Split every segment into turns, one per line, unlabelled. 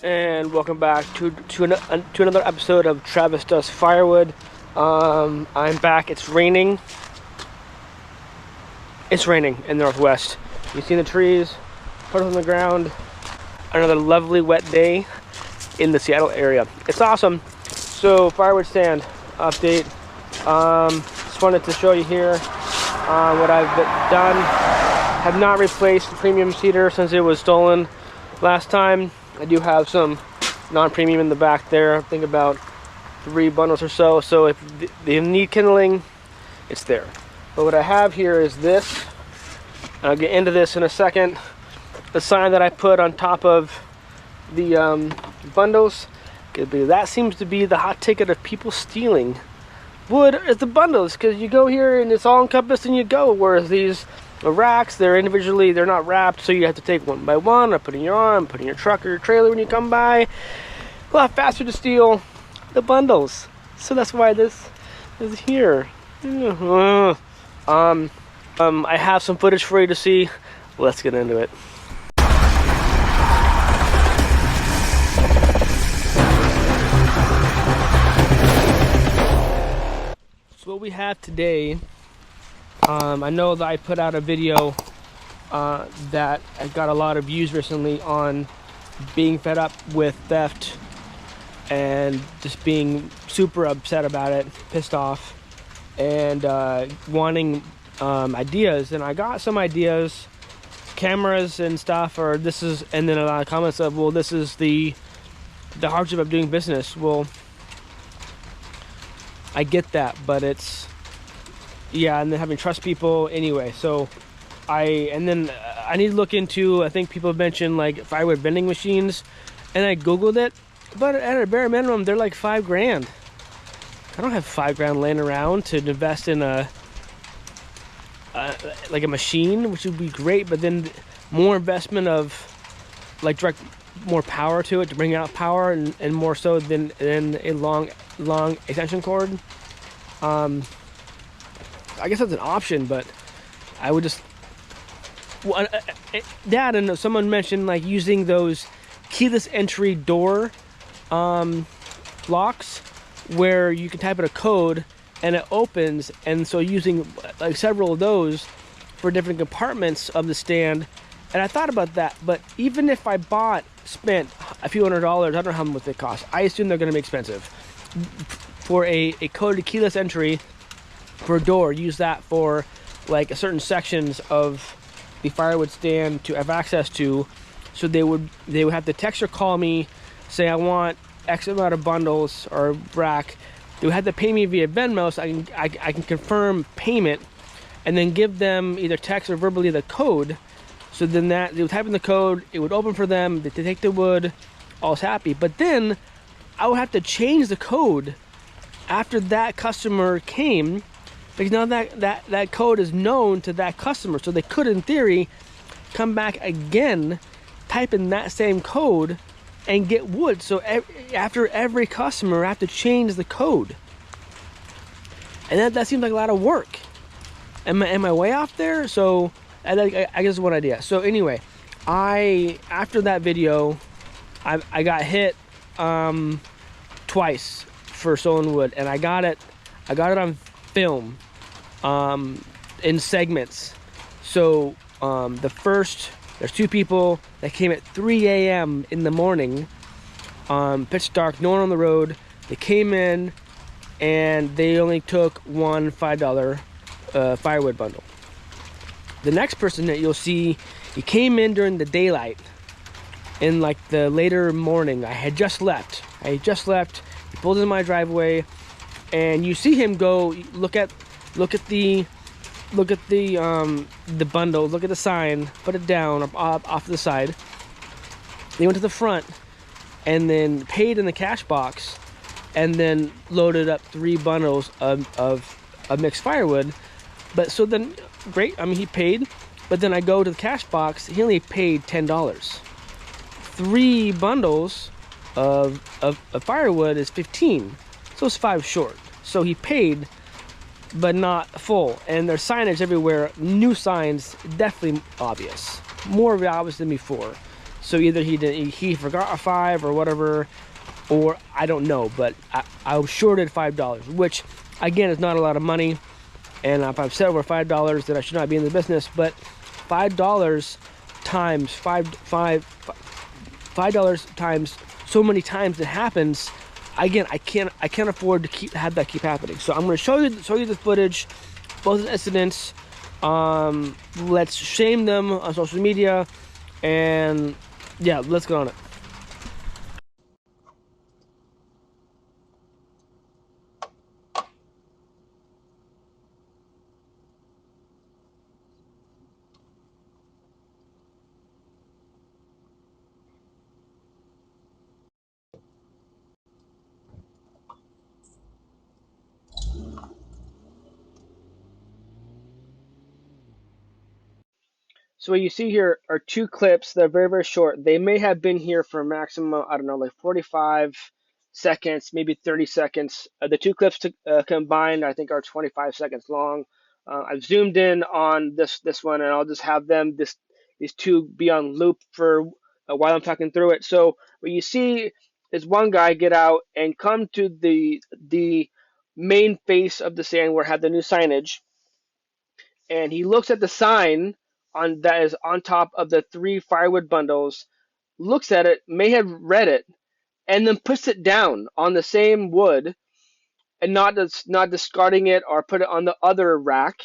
And welcome back to another episode of Travis Does Firewood. I'm back. It's raining. It's raining in the Northwest. You see the trees, puddles on the ground. Another lovely wet day in the Seattle area. It's awesome. So firewood stand update. Just wanted to show you here what I've done. Have not replaced the premium cedar since it was stolen last time. I do have some non-premium in the back there. I think about 3 bundles or so. So if they need kindling, it's there. But what I have here is this. I'll get into this in a second. The sign that I put on top of the bundles. That seems to be the hot ticket of people stealing wood is the bundles, because you go here and it's all encompassed and you go. Whereas these racks, they're not wrapped, so you have to take one by one or put in your arm, put in your truck or your trailer when you come by. A lot faster to steal the bundles. So that's why this is here. I have some footage for you to see. Let's get into it. So what we have today, I know that I put out a video that I got a lot of views recently on being fed up with theft and just being super upset about it, pissed off, and wanting ideas. And I got some ideas, cameras and stuff, and then a lot of comments of, well, this is the hardship of doing business. Well, I get that, but it's, yeah, and then having trust people anyway. So I need to look into, I think people have mentioned like firewood vending machines, and I googled it, but at a bare minimum they're like $5,000. I don't have $5,000 laying around to invest in like a machine, which would be great, but then more investment of like more power to it to bring out power, and more so than a long extension cord. I guess that's an option, but I would just that, and someone mentioned like using those keyless entry door locks where you can type in a code and it opens, and so using like several of those for different compartments of the stand. And I thought about that, but even if I spent a few $100s, I don't know how much they cost. I assume they're going to be expensive for a coded keyless entry for a door. Use that for like certain sections of the firewood stand to have access to. So they would have to text or call me, say I want X amount of bundles or rack. They would have to pay me via Venmo, so I can confirm payment, and then give them either text or verbally the code. So then they would type in the code, it would open for them, they take the wood, all's happy. But then I would have to change the code after that customer came, because now that code is known to that customer. So they could, in theory, come back again, type in that same code, and get wood. So after every customer, I have to change the code. And that seems like a lot of work. Am I way off there? So I guess one idea. So anyway, after that video, I got hit twice for stolen wood, and I got it on film in segments. So there's 2 people that came at 3 a.m. in the morning, pitch dark, no one on the road. They came in and they only took one $5 firewood bundle. The next person that you'll see, he came in during the daylight, in like the later morning. I had just left. He pulled in my driveway, and you see him go look at the bundle, look at the sign, put it down off to the side. They went to the front and then paid in the cash box, and then loaded up 3 bundles of mixed firewood. But so then, great, I mean, he paid, but then I go to the cash box, he only paid $10. 3 bundles of firewood is 15, so it's 5 short. So he paid, but not full. And there's signage everywhere, new signs, definitely obvious, more obvious than before. So either he forgot a 5 or whatever, or I don't know, but I was shorted $5, which again is not a lot of money. And if I've said over $5 that I should not be in the business, but $5 times $5 times so many times it happens. Again, I can't afford to have that keep happening. So I'm going to show you the footage, both incidents. Let's shame them on social media, and yeah, let's get on it. So what you see here are two clips that are very, very short. They may have been here for a maximum, I don't know, like 45 seconds, maybe 30 seconds. The two clips combined, I think, are 25 seconds long. I've zoomed in on this one, and I'll just have these two be on loop for while I'm talking through it. So what you see is one guy get out and come to the main face of the stand where it had the new signage, and he looks at the sign on that is on top of the 3 firewood bundles, looks at it, may have read it, and then puts it down on the same wood, and not discarding it or put it on the other rack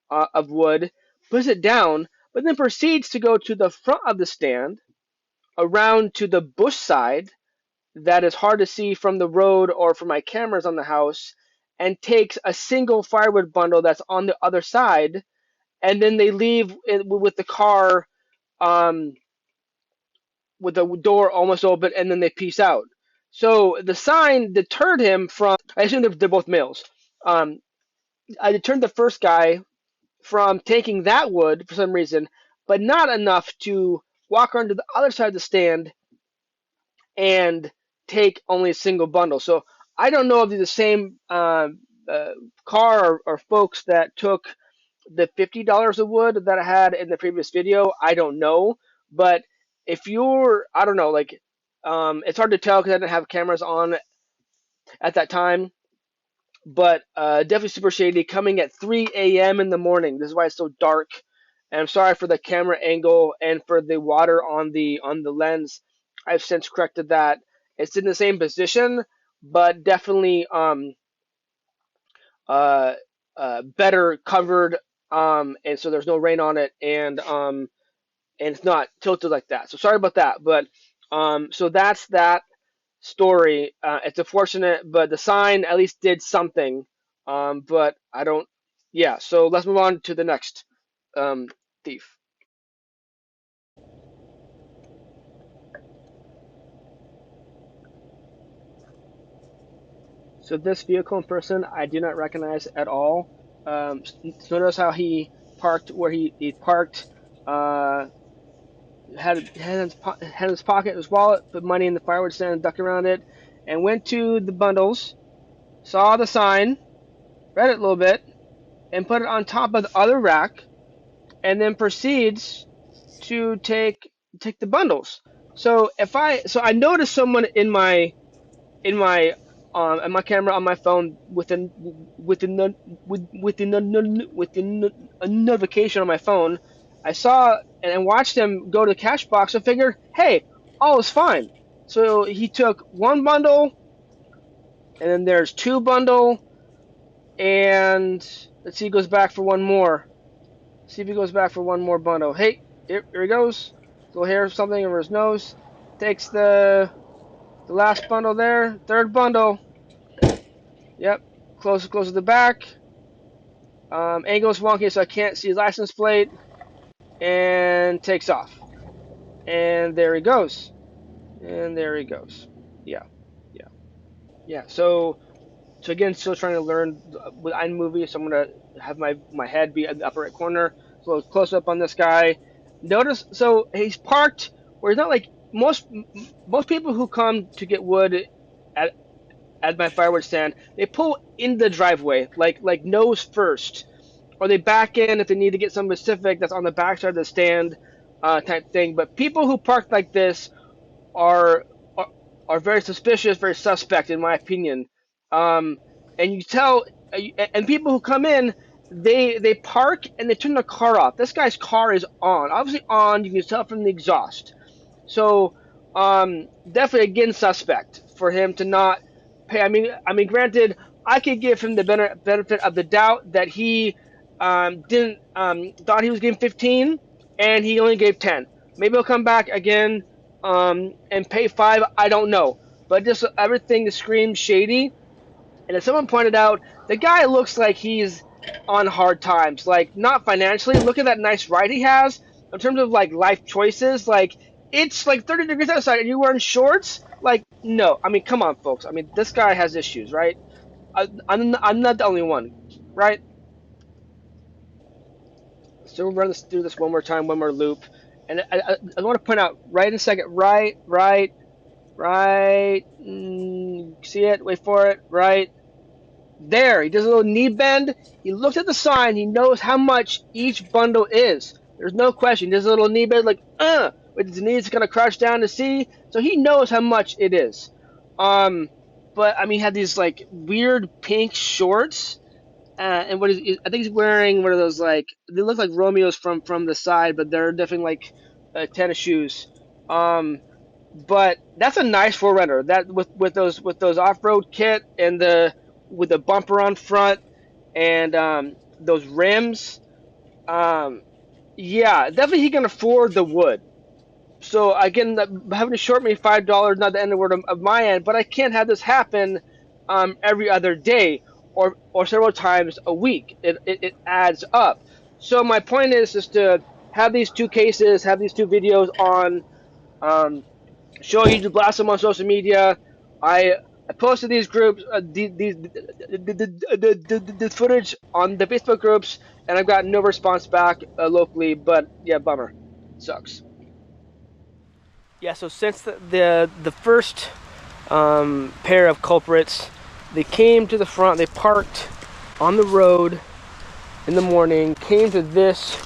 of wood, puts it down, but then proceeds to go to the front of the stand, around to the bush side that is hard to see from the road or from my cameras on the house, and takes a single firewood bundle that's on the other side, and then they leave with the car, um, with the door almost open, and then they peace out. So the sign deterred him from. I assume they're both males. Um, I deterred the first guy from taking that wood for some reason, but not enough to walk around to the other side of the stand and take only a single bundle. So I don't know if they're the same uh, car or folks that took the $50 of wood that I had in the previous video. I don't know, but if you're, I don't know, like, it's hard to tell because I didn't have cameras on at that time. But definitely super shady. Coming at 3 a.m. in the morning. This is why it's so dark. And I'm sorry for the camera angle and for the water on the lens. I've since corrected that. It's in the same position, but definitely uh, better covered, and so there's no rain on it, and it's not tilted like that. So sorry about that, but so that's that story. It's unfortunate, but the sign at least did something. But I don't. Yeah. So let's move on to the next um, thief. So this vehicle in person, I do not recognize at all. Notice how he parked where he parked. Uh, had in his pocket his wallet, put money in the firewood stand, and ducked around it, and went to the bundles, saw the sign, read it a little bit, and put it on top of the other rack, and then proceeds to take the bundles. So I noticed someone in my camera on my phone within a notification on my phone. I saw and watched him go to the cash box and figured, hey, all is fine. So he took one bundle, and then there's two bundle, and let's see, he goes back for one more. See if he goes back for one more bundle. Hey, here he goes. Little hair something over his nose. Takes the last bundle there. Third bundle. Yep. Closes the back. Angle's wonky, so I can't see his license plate. And takes off. And there he goes. And there he goes. Yeah. Yeah. Yeah. So again, still trying to learn with iMovie, so I'm gonna have my head be in the upper right corner. So close up on this guy. Notice, so he's parked where it's not like most people who come to get wood at at my firewood stand. They pull in the driveway, like nose first, or they back in if they need to get something specific that's on the back side of the stand. type thing. But people who park like this are are, are very suspicious, very suspect, in my opinion. Um, and you tell, and people who come in, they park and they turn the car off. This guy's car is on, obviously on. You can tell from the exhaust. So, definitely again suspect for him to not pay. I mean, granted, I could give him the benefit of the doubt that he didn't thought he was getting 15 and he only gave 10. Maybe he'll come back again and pay 5. I don't know, but just everything screams shady. And as someone pointed out, the guy looks like he's on hard times. Like, not financially. Look at that nice ride he has. In terms of like life choices, like it's like 30 degrees outside and you're wearing shorts. Like, no. I mean, come on, folks. I mean, this guy has issues, right? I'm not the only one, right? So we'll through this one more time, one more loop. And I want to point out right in a second, right. See it? Wait for it. Right. There, he does a little knee bend. He looks at the sign. He knows how much each bundle is. There's no question. He does a little knee bend, like, with his knees kind of crouched down to see. So he knows how much it is. But I mean, he had these like weird pink shorts, and I think he's wearing one of those like they look like Romeos from the side, but they're definitely like tennis shoes. But that's a nice 4Runner. That with those off road kit and the with the bumper on front and those rims. Yeah, definitely he can afford the wood. So again, having to short me $5, not the end of the word of my end, but I can't have this happen every other day or several times a week. It adds up. So my point is just to have these two cases, have these two videos on. Show you to blast them on social media. I posted these groups, the footage on the Facebook groups, and I've got no response back locally. But yeah, bummer, sucks. Yeah. So since the first pair of culprits, they came to the front. They parked on the road in the morning. Came to this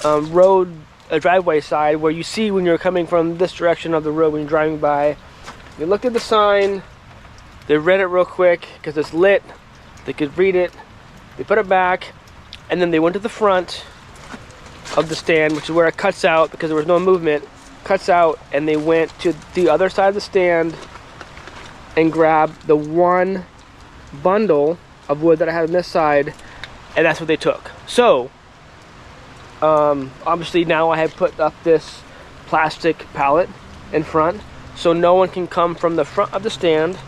road, a driveway side where you see when you're coming from this direction of the road when you're driving by. They looked at the sign, they read it real quick because it's lit, they could read it, they put it back, and then they went to the front of the stand, which is where it cuts out because there was no movement, cuts out, and they went to the other side of the stand and grabbed the one bundle of wood that I had on this side, and that's what they took. So obviously now I have put up this plastic pallet in front so no one can come from the front of the stand.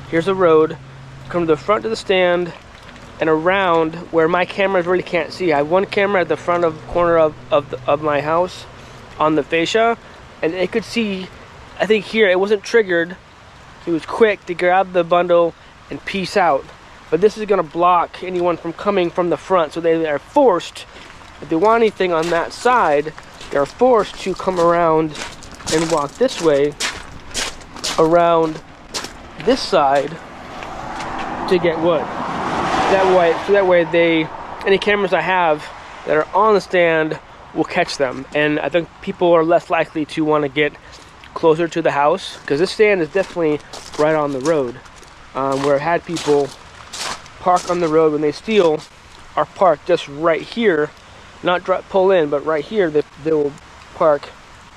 Here's a road, come to the front of the stand and around where my cameras really can't see. I have one camera at the front of corner of my house on the fascia, and it could see, I think here it wasn't triggered. It was quick to grab the bundle and peace out. But this is gonna block anyone from coming from the front, so they are forced, if they want anything on that side, they're forced to come around and walk this way, around this side to get wood. That way any cameras I have that are on the stand will catch them. And I think people are less likely to want to get closer to the house because this stand is definitely right on the road. Where I've had people park on the road when they steal are parked just right here. Not pull in, but right here they will park,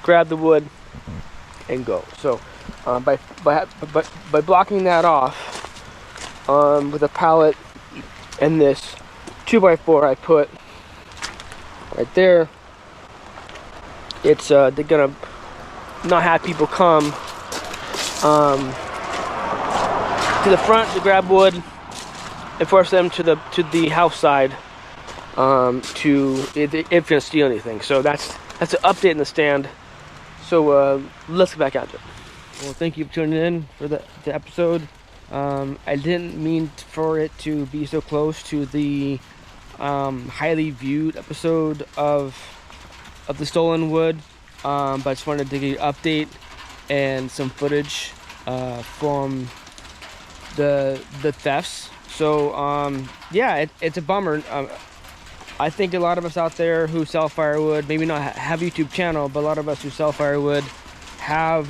grab the wood, and go. So by blocking that off with a pallet and this 2x4 I put right there, it's they're gonna not have people come to the front to grab wood and force them to the house side. If you're gonna steal anything. So that's an update in the stand. So let's get back at it. Well, thank you for tuning in for the episode. I didn't mean for it to be so close to the highly viewed episode of the stolen wood, but I just wanted to give you an update and some footage from the thefts. So yeah, it's a bummer. I think a lot of us out there who sell firewood, maybe not have a YouTube channel, but a lot of us who sell firewood have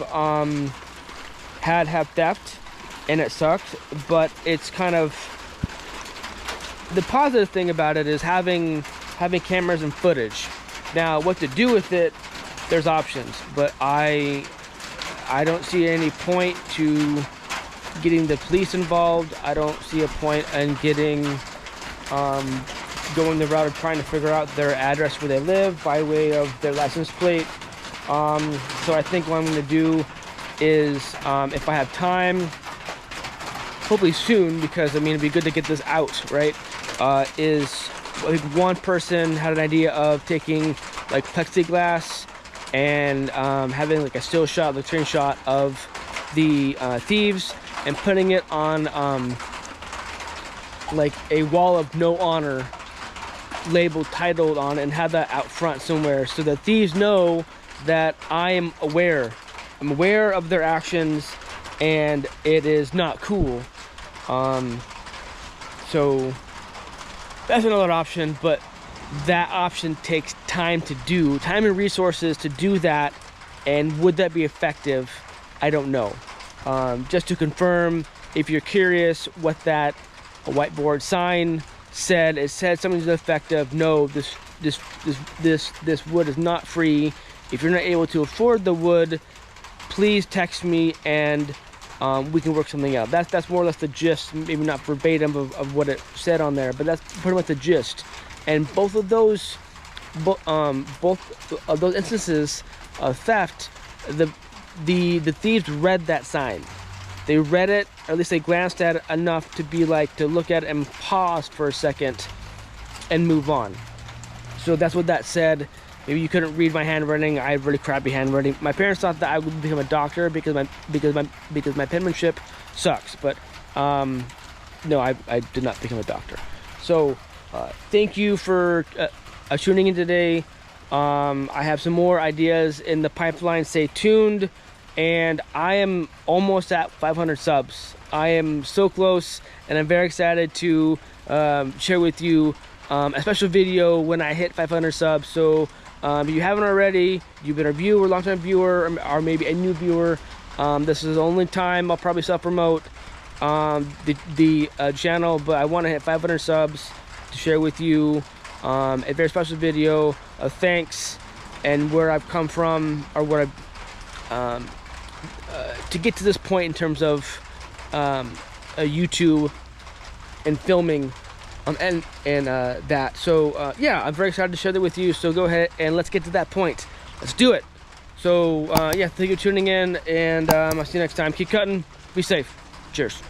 had theft, and it sucks. But it's kind of the positive thing about it is having cameras and footage. Now, what to do with it, there's options, but I don't see any point to getting the police involved. I don't see a point in getting going the route of trying to figure out their address where they live by way of their license plate. So I think what I'm going to do is, if I have time, hopefully soon, because I mean it'd be good to get this out, right? Is I think one person had an idea of taking like plexiglass and having like a still shot, like screenshot of the Thieves, and putting it on like a wall of no honor labeled, titled on it, and have that out front somewhere so that thieves know that I am aware. I'm aware of their actions, and it is not cool. So that's another option, but that option takes time to do, time and resources to do that. And would that be effective? I don't know. Just to confirm, if you're curious what that whiteboard sign said, it said something to the effect of, no, this wood is not free. If you're not able to afford the wood, please text me and we can work something out. That's more or less the gist, maybe not verbatim of what it said on there, but that's pretty much the gist. And both of those instances of theft, the thieves read that sign. They read it, or at least they glanced at it enough to be like, to look at it and pause for a second and move on. So that's what that said. Maybe you couldn't read my handwriting. I have really crappy handwriting. My parents thought that I would become a doctor because my penmanship sucks. But no, I did not become a doctor. So thank you for tuning in today. I have some more ideas in the pipeline. Stay tuned. And I am almost at 500 subs. I am so close, and I'm very excited to share with you a special video when I hit 500 subs. So if you haven't already, you've been a viewer, long-time viewer, or maybe a new viewer, this is the only time I'll probably self-promote the channel, but I want to hit 500 subs to share with you a very special video of thanks and where I've come from, or where I've to get to this point in terms of YouTube and filming and that. So yeah, I'm very excited to share that with you. So go ahead and let's get to that point. Let's do it. So yeah, thank you for tuning in, and I'll see you next time. Keep cutting. Be safe. Cheers.